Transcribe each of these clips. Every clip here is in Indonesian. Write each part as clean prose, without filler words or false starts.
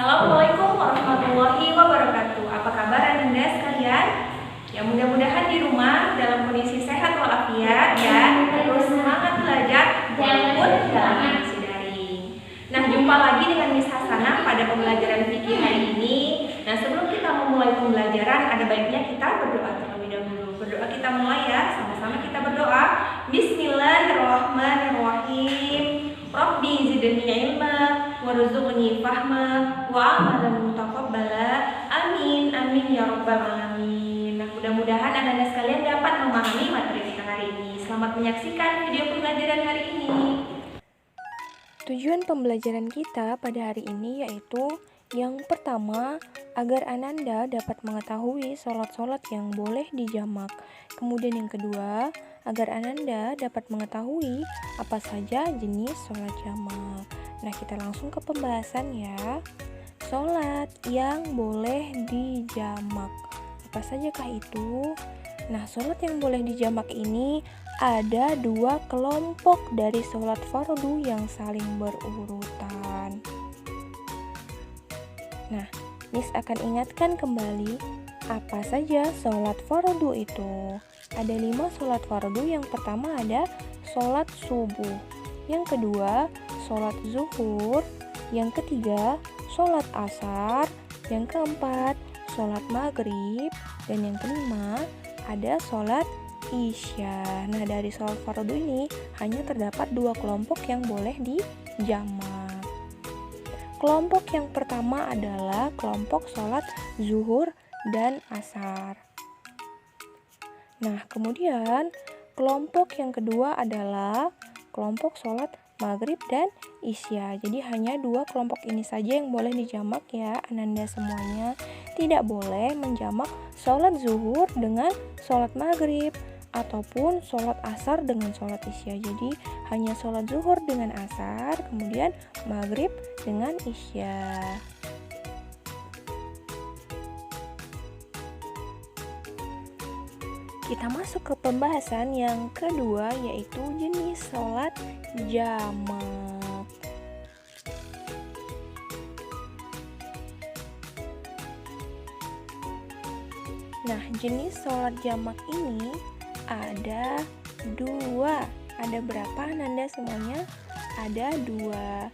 Assalamualaikum warahmatullahi wabarakatuh. Apa kabar Anda sekalian? Ya, mudah-mudahan di rumah dalam kondisi sehat walafiat dan terus semangat belajar walaupun dalam kondisi daring. Nah, jumpa lagi dengan Miss Hasanah pada pembelajaran fikih hari ini. Nah, sebelum kita memulai pembelajaran, ada baiknya kita berdoa terlebih dahulu. Berdoa kita mulai ya, sama-sama kita berdoa. Bismillahirrahmanirrahim. Rabbi zidni ilma warzuqni fahma wa amalan mutaqabbala. Amin amin ya rabbal alamin. Nah, mudah-mudahan Anda sekalian dapat memahami materi kita hari ini. Selamat menyaksikan video pembelajaran hari ini. Tujuan pembelajaran kita pada hari ini yaitu yang pertama, agar Ananda dapat mengetahui sholat-sholat yang boleh dijamak. Kemudian yang kedua, agar Ananda dapat mengetahui apa saja jenis sholat jamak. Nah, kita langsung ke pembahasan ya. Sholat yang boleh dijamak. Apa sajakah itu? Nah, sholat yang boleh dijamak ini ada dua kelompok dari sholat fardu yang saling berurutan. Nah, Miss akan ingatkan kembali apa saja sholat fardu itu. Ada 5 sholat fardu. Yang pertama ada sholat subuh. Yang kedua, sholat zuhur. Yang ketiga, sholat asar. Yang keempat, sholat maghrib. Dan yang kelima, ada sholat isya. Nah, dari sholat fardu ini hanya terdapat 2 kelompok yang boleh dijamak. Kelompok yang pertama adalah kelompok sholat zuhur dan asar. Nah, kemudian kelompok yang kedua adalah kelompok sholat maghrib dan isya. Jadi hanya 2 kelompok ini saja yang boleh dijamak ya, Ananda semuanya. Tidak boleh menjamak sholat zuhur dengan sholat maghrib ataupun sholat asar dengan sholat isya. Jadi hanya sholat zuhur dengan asar, kemudian maghrib dengan isya. Kita masuk ke pembahasan yang kedua, yaitu jenis sholat jamak. Nah, jenis sholat jamak ini ada 2. Ada berapa Nanda semuanya? Ada 2.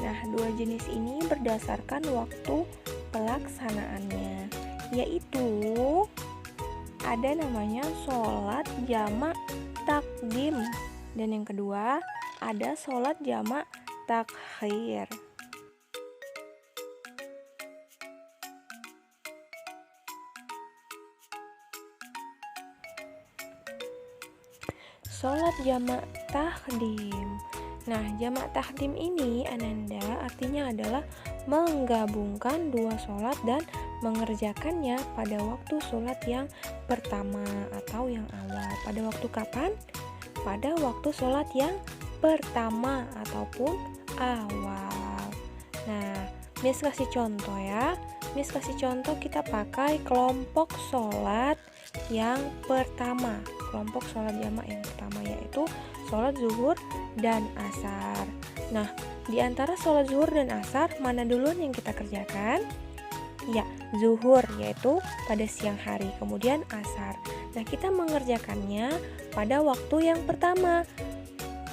Nah, 2 jenis ini berdasarkan waktu pelaksanaannya, yaitu ada namanya sholat jamak takdim, dan yang kedua ada sholat jamak takhir. Sholat jamak takdim. Nah, jamak takdim ini Ananda artinya adalah menggabungkan 2 sholat dan mengerjakannya pada waktu sholat yang pertama atau yang awal. Pada waktu kapan? Pada waktu sholat yang pertama ataupun awal. Nah, Miss kasih contoh ya. Miss kasih contoh, kita pakai kelompok sholat yang pertama. Kelompok sholat jamak yang pertama yaitu sholat zuhur dan asar. Nah, di antara sholat zuhur dan asar, mana duluan yang kita kerjakan? Ya, zuhur, yaitu pada siang hari, kemudian asar. Nah, kita mengerjakannya pada waktu yang pertama.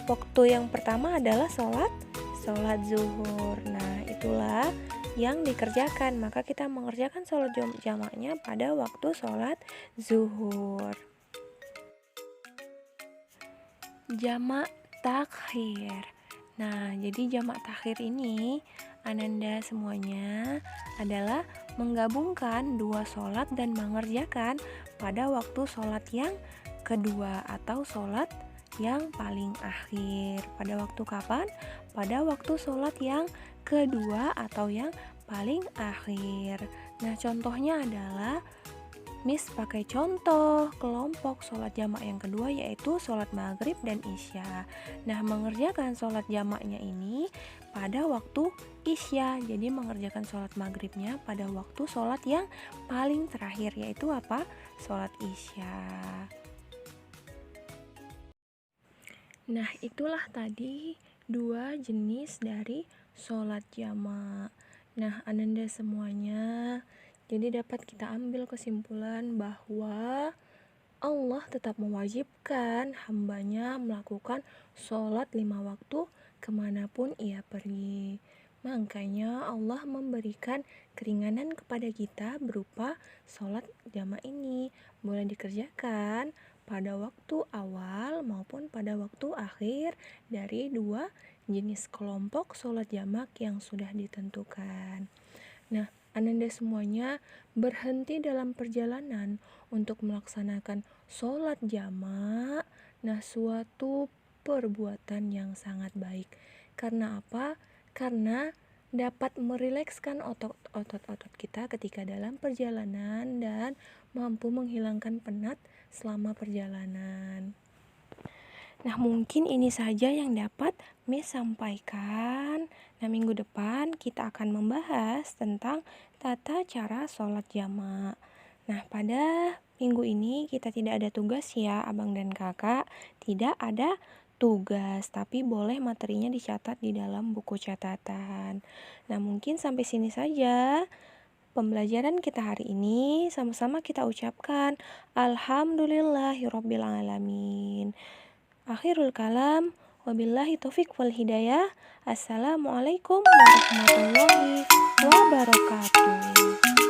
Waktu yang pertama adalah sholat zuhur. Nah, itulah yang dikerjakan. Maka kita mengerjakan sholat jamaknya pada waktu sholat zuhur. Jamak takhir. Nah, jadi jamak takhir ini Ananda semuanya adalah menggabungkan 2 sholat dan mengerjakan pada waktu sholat yang kedua atau sholat yang paling akhir. Pada waktu kapan? Pada waktu sholat yang kedua atau yang paling akhir. Nah, contohnya adalah Miss pakai contoh kelompok sholat jamak yang kedua, yaitu sholat maghrib dan isya. Nah, mengerjakan sholat jamaknya ini pada waktu isya. Jadi mengerjakan sholat maghribnya pada waktu sholat yang paling terakhir, yaitu apa? Sholat isya. Nah, itulah tadi 2 jenis dari sholat jamak. Nah, Ananda semuanya, jadi dapat kita ambil kesimpulan bahwa Allah tetap mewajibkan hambanya melakukan sholat 5 waktu kemanapun ia pergi. Makanya Allah memberikan keringanan kepada kita berupa sholat jamaah ini. Boleh dikerjakan pada waktu awal maupun pada waktu akhir dari 2 jenis kelompok sholat jamaah yang sudah ditentukan. Nah, Ananda semuanya berhenti dalam perjalanan untuk melaksanakan sholat jamaah. Nah, suatu perbuatan yang sangat baik. Karena apa? Karena dapat merilekskan otot-otot kita ketika dalam perjalanan dan mampu menghilangkan penat selama perjalanan. Nah, mungkin ini saja yang dapat Miss sampaikan. Nah, minggu depan kita akan membahas tentang tata cara sholat jamaah. Nah, pada minggu ini kita tidak ada tugas ya, abang dan kakak. Tidak ada tugas, tapi boleh materinya dicatat di dalam buku catatan. Nah, mungkin sampai sini saja pembelajaran kita hari ini. Sama-sama kita ucapkan Alhamdulillahirrabbilalamin. Akhirul kalam, wabillahi taufik wal hidayah. Assalamualaikum warahmatullahi wabarakatuh.